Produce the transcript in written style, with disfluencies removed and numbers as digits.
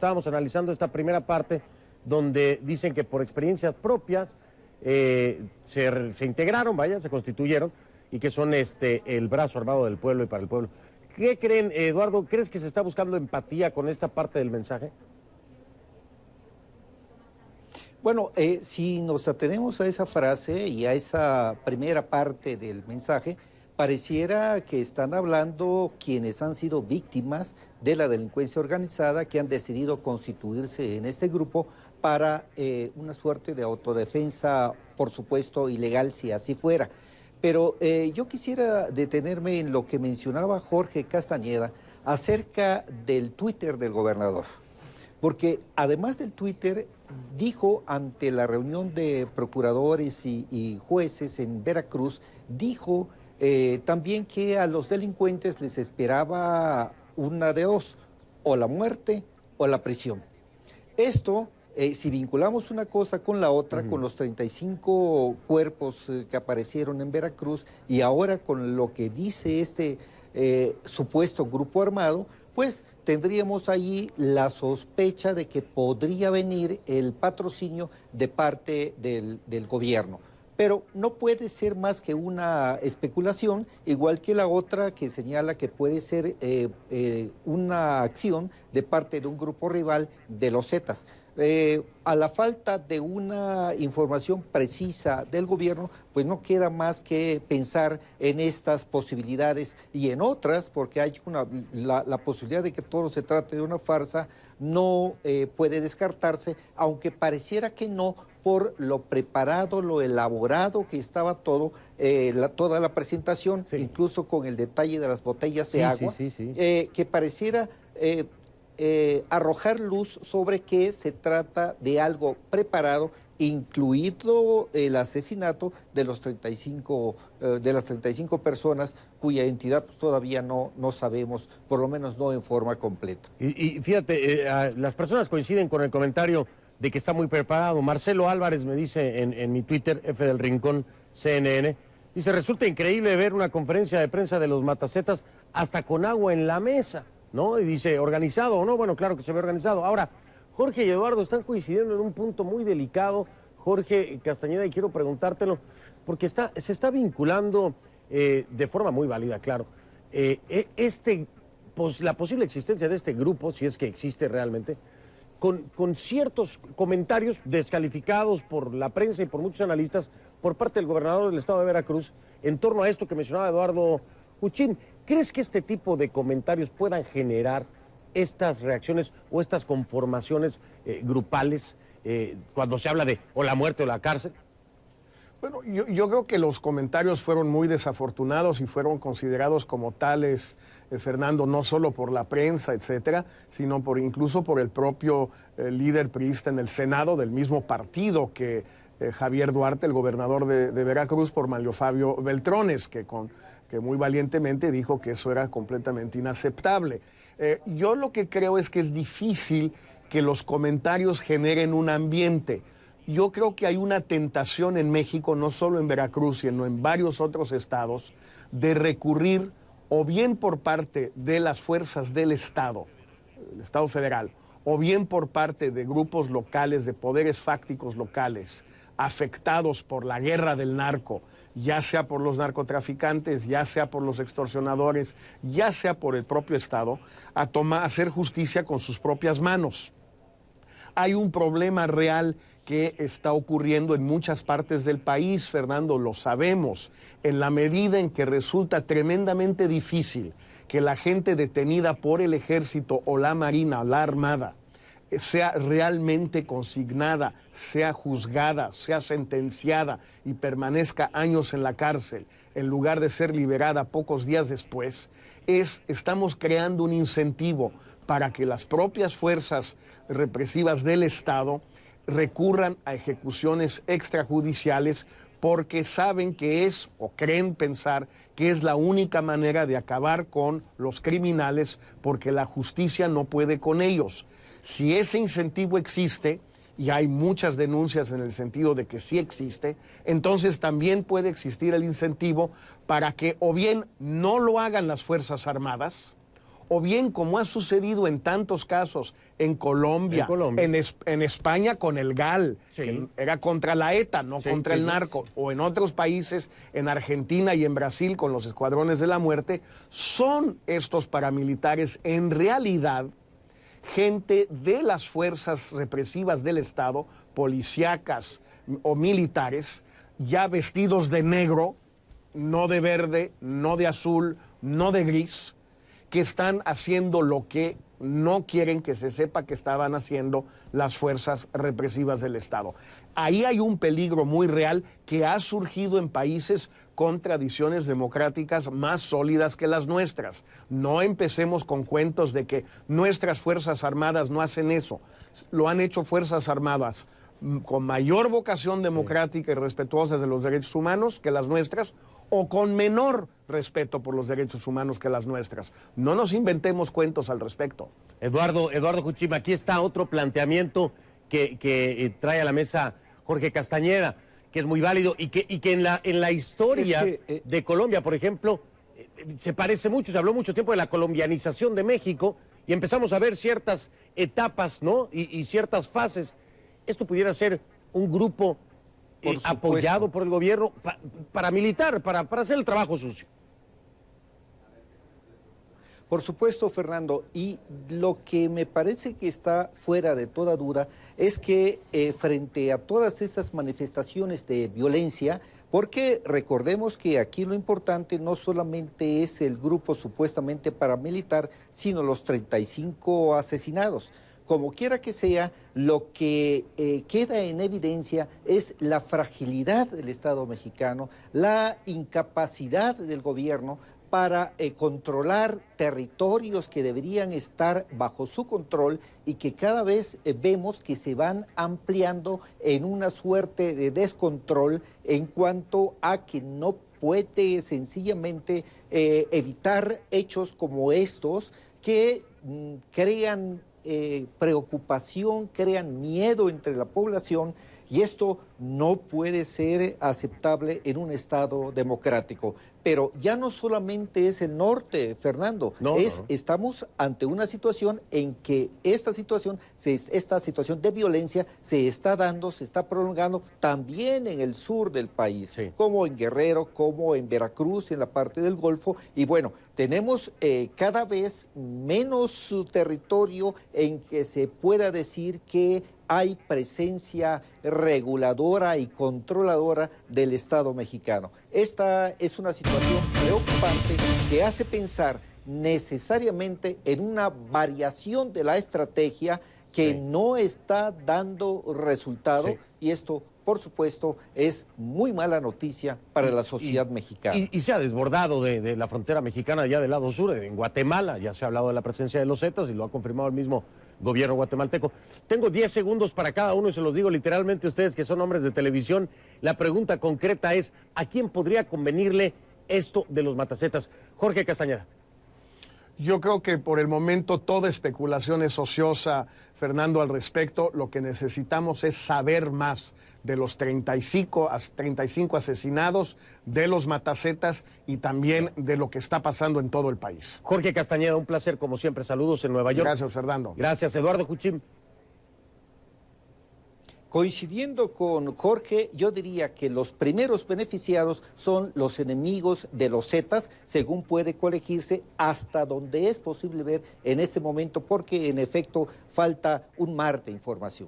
estábamos analizando esta primera parte, donde dicen que por experiencias propias se integraron, vaya, se constituyeron, y que son el brazo armado del pueblo y para el pueblo. ¿Qué creen, Eduardo? ¿Crees que se está buscando empatía con esta parte del mensaje? Bueno, si nos atenemos a esa frase y a esa primera parte del mensaje, pareciera que están hablando quienes han sido víctimas de la delincuencia organizada, que han decidido constituirse en este grupo para una suerte de autodefensa, por supuesto, ilegal, si así fuera. Pero yo quisiera detenerme en lo que mencionaba Jorge Castañeda acerca del Twitter del gobernador. Porque además del Twitter, dijo ante la reunión de procuradores y jueces en Veracruz, dijo también que a los delincuentes les esperaba una de dos, o la muerte o la prisión. Esto, si vinculamos una cosa con la otra, con los 35 cuerpos que aparecieron en Veracruz y ahora con lo que dice este supuesto grupo armado, pues tendríamos ahí la sospecha de que podría venir el patrocinio de parte del gobierno. Pero no puede ser más que una especulación, igual que la otra que señala que puede ser una acción de parte de un grupo rival de los Zetas. A la falta de una información precisa del gobierno, pues no queda más que pensar en estas posibilidades y en otras, porque hay la posibilidad de que todo se trate de una farsa, no puede descartarse, aunque pareciera que no, por lo preparado, lo elaborado que estaba todo, toda la presentación, sí, incluso con el detalle de las botellas de agua, que pareciera arrojar luz sobre que se trata de algo preparado, incluido el asesinato de las 35 personas cuya identidad pues, todavía no sabemos, por lo menos no en forma completa. Y fíjate, las personas coinciden con el comentario de que está muy preparado. Marcelo Álvarez me dice en mi Twitter, F del Rincón, CNN, dice, resulta increíble ver una conferencia de prensa de los Matacetas hasta con agua en la mesa, ¿no? Y dice, ¿organizado o no? Bueno, claro que se ve organizado. Ahora, Jorge y Eduardo están coincidiendo en un punto muy delicado. Jorge Castañeda, y quiero preguntártelo, porque se está vinculando de forma muy válida, claro, la posible existencia de este grupo, si es que existe realmente, con ciertos comentarios descalificados por la prensa y por muchos analistas por parte del gobernador del estado de Veracruz en torno a esto que mencionaba Eduardo Huchín. ¿Crees que este tipo de comentarios puedan generar estas reacciones o estas conformaciones grupales cuando se habla de o la muerte o la cárcel? Bueno, yo creo que los comentarios fueron muy desafortunados y fueron considerados como tales, Fernando, no solo por la prensa, etcétera, sino incluso por el propio líder priista en el Senado del mismo partido que Javier Duarte, el gobernador de Veracruz, por Manlio Fabio Beltrones, que muy valientemente dijo que eso era completamente inaceptable. Yo lo que creo es que es difícil que los comentarios generen un ambiente. Yo creo que hay una tentación en México, no solo en Veracruz, sino en varios otros estados, de recurrir o bien por parte de las fuerzas del Estado, el Estado federal, o bien por parte de grupos locales, de poderes fácticos locales, afectados por la guerra del narco, ya sea por los narcotraficantes, ya sea por los extorsionadores, ya sea por el propio Estado, a hacer justicia con sus propias manos. Hay un problema real que está ocurriendo en muchas partes del país, Fernando, lo sabemos, en la medida en que resulta tremendamente difícil que la gente detenida por el ejército o la marina o la armada sea realmente consignada, sea juzgada, sea sentenciada y permanezca años en la cárcel, en lugar de ser liberada pocos días después, estamos creando un incentivo para que las propias fuerzas represivas del Estado recurran a ejecuciones extrajudiciales porque saben que o creen pensar que es la única manera de acabar con los criminales porque la justicia no puede con ellos. Si ese incentivo existe, y hay muchas denuncias en el sentido de que sí existe, entonces también puede existir el incentivo para que o bien no lo hagan las Fuerzas Armadas, o bien como ha sucedido en tantos casos en Colombia, en España con el GAL, que era contra la ETA, no contra el narco, o en otros países, en Argentina y en Brasil con los escuadrones de la muerte, son estos paramilitares en realidad gente de las fuerzas represivas del Estado, policíacas o militares, ya vestidos de negro, no de verde, no de azul, no de gris, que están haciendo lo que no quieren que se sepa que estaban haciendo las fuerzas represivas del Estado. Ahí hay un peligro muy real que ha surgido en países con tradiciones democráticas más sólidas que las nuestras. No empecemos con cuentos de que nuestras Fuerzas Armadas no hacen eso. Lo han hecho Fuerzas Armadas con mayor vocación democrática y respetuosas de los derechos humanos que las nuestras, o con menor respeto por los derechos humanos que las nuestras. No nos inventemos cuentos al respecto. Eduardo Juchima, aquí está otro planteamiento que trae a la mesa Jorge Castañeda, que es muy válido y que en la historia de Colombia, por ejemplo, se parece mucho. Se habló mucho tiempo de la colombianización de México y empezamos a ver ciertas etapas, ¿no? Y ciertas fases. Esto pudiera ser un grupo apoyado por el gobierno paramilitar, para hacer el trabajo sucio. Por supuesto, Fernando, y lo que me parece que está fuera de toda duda es que frente a todas estas manifestaciones de violencia, porque recordemos que aquí lo importante no solamente es el grupo supuestamente paramilitar, sino los 35 asesinados. Como quiera que sea, lo que queda en evidencia es la fragilidad del Estado mexicano, la incapacidad del gobierno para controlar territorios que deberían estar bajo su control y que cada vez vemos que se van ampliando en una suerte de descontrol en cuanto a que no puede sencillamente evitar hechos como estos que crean preocupación, crean miedo entre la población, y esto no puede ser aceptable en un Estado democrático. Pero ya no solamente es el norte, Fernando, estamos ante una situación en que esta situación de violencia se está dando, se está prolongando también en el sur del país, como en Guerrero, como en Veracruz, en la parte del Golfo, y bueno, tenemos cada vez menos territorio en que se pueda decir que hay presencia reguladora y controladora del Estado mexicano. Esta es una situación preocupante que hace pensar necesariamente en una variación de la estrategia que no está dando resultado, y esto, por supuesto, es muy mala noticia para la sociedad mexicana. Y se ha desbordado de la frontera mexicana ya del lado sur, en Guatemala. Ya se ha hablado de la presencia de los Zetas y lo ha confirmado el mismo gobierno guatemalteco. Tengo 10 segundos para cada uno y se los digo literalmente a ustedes que son hombres de televisión. La pregunta concreta es, ¿a quién podría convenirle esto de los matacetas? Jorge Castañeda. Yo creo que por el momento toda especulación es ociosa, Fernando, al respecto. Lo que necesitamos es saber más de los 35 asesinados, de los matacetas y también de lo que está pasando en todo el país. Jorge Castañeda, un placer como siempre. Saludos en Nueva York. Gracias, Fernando. Gracias, Eduardo Juchim. Coincidiendo con Jorge, yo diría que los primeros beneficiados son los enemigos de los Zetas, según puede colegirse hasta donde es posible ver en este momento, porque en efecto falta un mar de información.